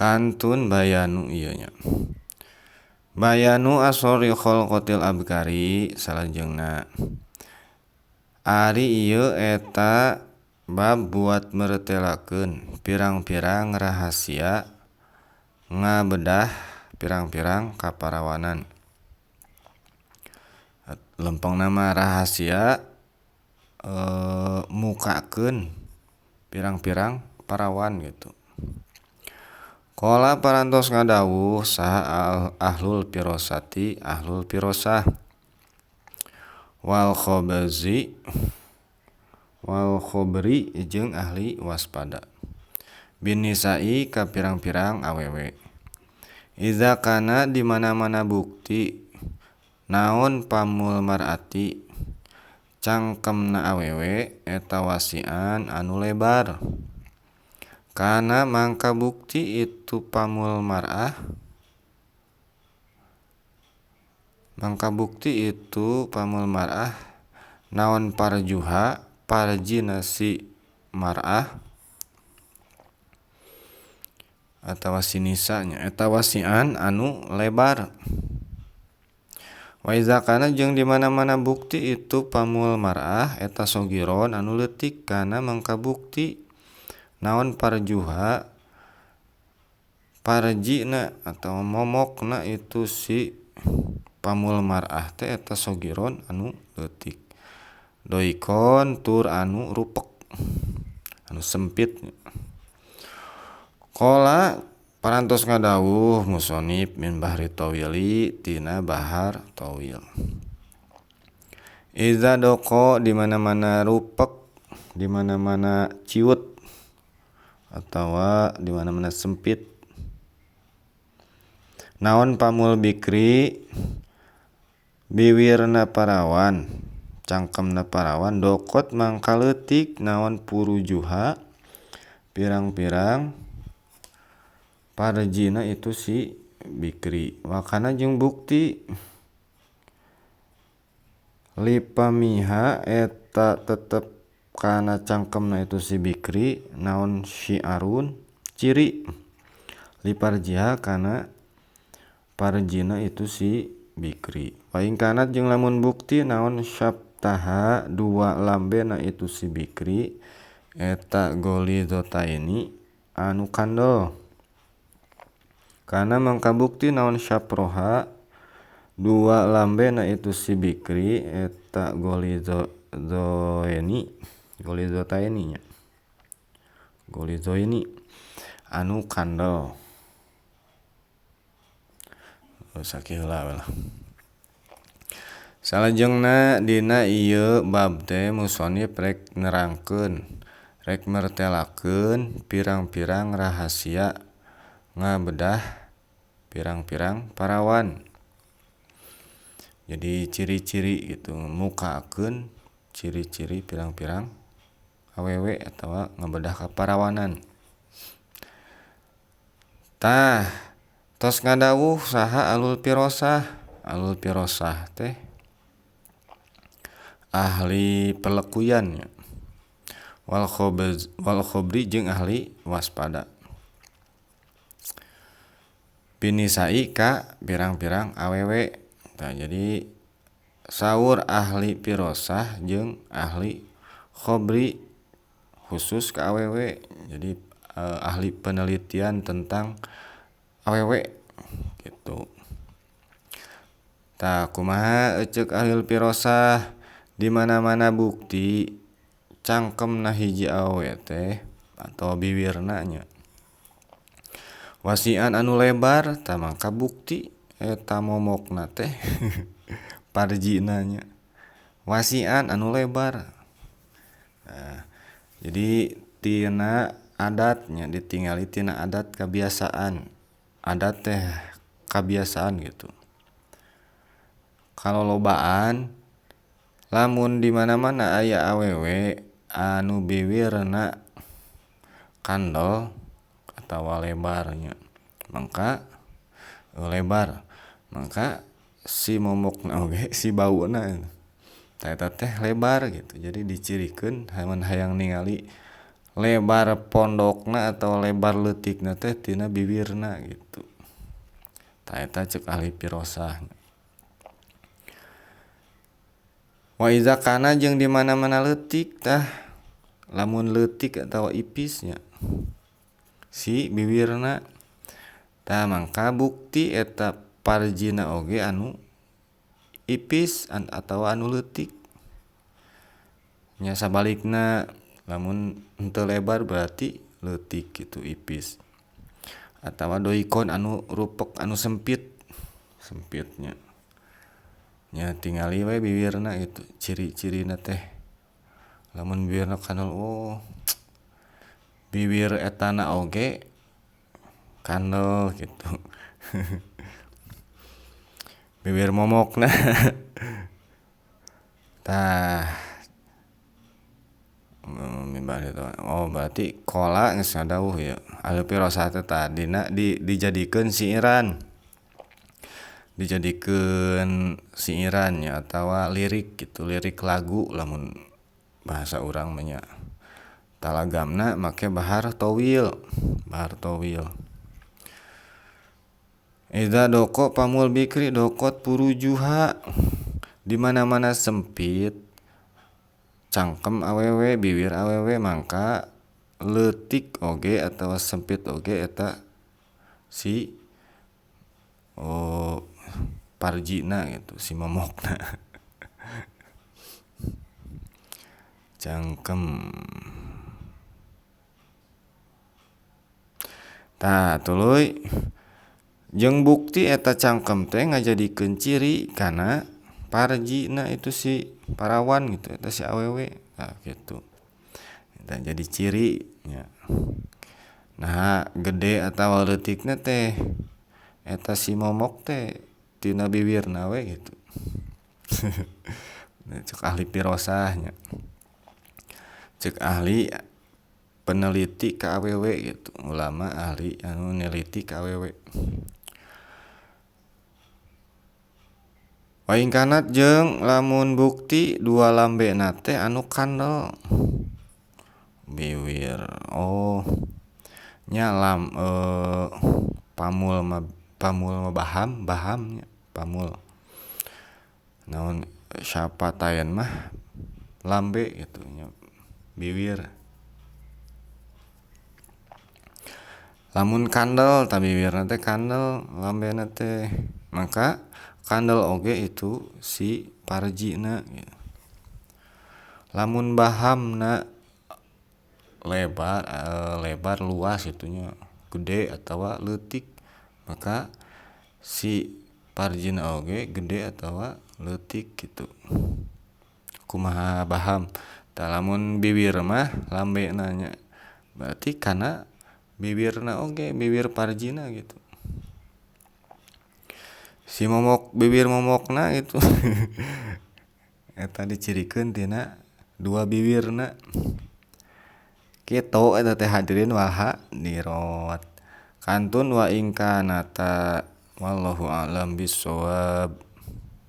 Kantun bayanu ieu nya. Bayanu asori kholqatil abkari salajengna. Ari ieu eta bab buat meretelakeun pirang-pirang rahasia ngabedah pirang-pirang kaparawanan. Lempengna mah rahasia mukakeun pirang-pirang parawan gitu. Qala parantos ngadawuh saha ahlul firosati ahlul firosah wal khobri jeung ahli waspada binisai ka pirang-pirang awewe. Iza kana di mana-mana bukti naon pamul mar'ati cangkemna awewe eta wasian anu lebar. Kana mangka bukti itu pamul mar'ah naon parjuha parjina si mar'ah atawa si nisa nya eta wasian anu lebar. Wa iza kana jeung di mana-mana bukti itu pamul mar'ah eta sogiron anu leutik kana mangka bukti naon parjuha parjina atau momokna itu si pamul mar'ah teh eta sogiron anu leutik. Doikon tur anu rupek anu sempit. Qala parantos ngadawuh musonif min bahri tawili tina bahar tawil. Iza doko di mana-mana rupek di mana-mana ciut atawa di mana-mana sempit. Naon pamul bikri biwirna parawan cangkemna parawan dokot mangka leutik naon purujuha pirang-pirang parjina itu si bikri. Wakana jeung bukti lipamiha eta tetep kana cangkemna itu si bikri naon syiarun ciri liparjiha kana parjina itu si bikri. Wa in kanat jeung lamun bukti naon syabtaha dua lambena itu si bikri eta golidzotaini anu kandel. Kana mangka bukti naon syaproha dua lambena itu si bikri eta golidzotaini anu kandel. Sakiheula we lah. Salajengna dina ieu bab teh musonif rek nerangkeun rek martelakeun pirang-pirang rahasia ngabedah pirang-pirang parawan. Jadi ciri-ciri gitu mukakeun ciri-ciri pirang-pirang awewe atawa ngabedah kaparawanan. Tah tos ngadawuh saha ahlul firosah. Ahlul firosah teh ahli pelekuyan nya. Wal khobri jeung ahli waspada. Binisai ka pirang-pirang awewe. Tah jadi saur ahli firosah jeung ahli khobri khusus ka awewe. Jadi ahli penelitian tentang awewe gitu. Tah kumaha ceuk ahli firosah di mana-mana bukti cangkemna hiji awewe teh atau biwirna nya wasian anu lebar tah mangka bukti eta momokna teh parjina nya wasian anu lebar. Nah, jadi tina adatnya ditingali tina adat kebiasaan. Adat teh kebiasaan gitu. Kalau lobaan lamun di mana-mana aya awewe anu biwirna kandel atawa lebarnya mangka lebar mangka si momokna oge si bauna tah eta teh lebar gitu. Jadi dicirikeun mun hayang ningali lebar pondokna atau lebar leutikna teh tina bibirna gitu. Tah eta ceuk ahli pirosah. Wa iza kana jeung di mana-mana leutik tah lamun leutik atawa ipisnya si bibirna tah mangka bukti eta parjina oge anu ipis atawa anu leutik. Nya sabalikna lamun henteu lebar berarti leutik gitu ipis. Atawa doikon anu rupek anu sempitnya. Nya tingali we bibirna gitu ciri-cirina teh. Lamun bibirna kandel bibir etana oge kandel gitu. Bibir momokna tah berarti kola geus ngadawuh ya. Ahli pirosah teh tadina dijadikeun siiran. Dijadikeun siiran nya atawa lirik gitu, lirik lagu lamun bahasa urang mah nya. Talagamna make bahar towil. Idza doko pamul bikri dokot purujuha. Di mana-mana sempit cangkem awewe bibir awewe mangka leutik oge atawa sempit oge eta si parjina gitu si momokna. Cangkem. Tah tuluy jeung bukti eta cangkem teh ngajadikeun ciri kana parjina itu si parawan gitu eta si awewe. Nah gitu. Eta jadi ciri nya. Nah gede atawa leutikna teh eta si momok teh tina bibirna we gitu. Cek ahli pirosah nya. Cek ahli peneliti ka awewe gitu. Ulama ahli anu neliti ka awewe. Waing kanat jeung lamun bukti dua lambena teh anu kandel. Bibir. Nya pamul mah baham nya pamul. Naon syapatayan mah lambe gitu nya bibir. Lamun kandel tah bibirna teh kandel, lambena teh maka kandel oge itu si parjina gitu. Lamun bahamna lebar luas itunya gede atawa leutik maka si parjina oge gede atawa leutik gitu. Kumaha baham? Tah lamun bibir mah lambena nya berarti kana bibirna oge bibir parjina gitu. Si bibir momokna gitu. Eta dicirikeun tina dua bibirna. Kitu eta teh hadirin wal hadirat. Kantun wa in kanata wallahu a'lam bissawab.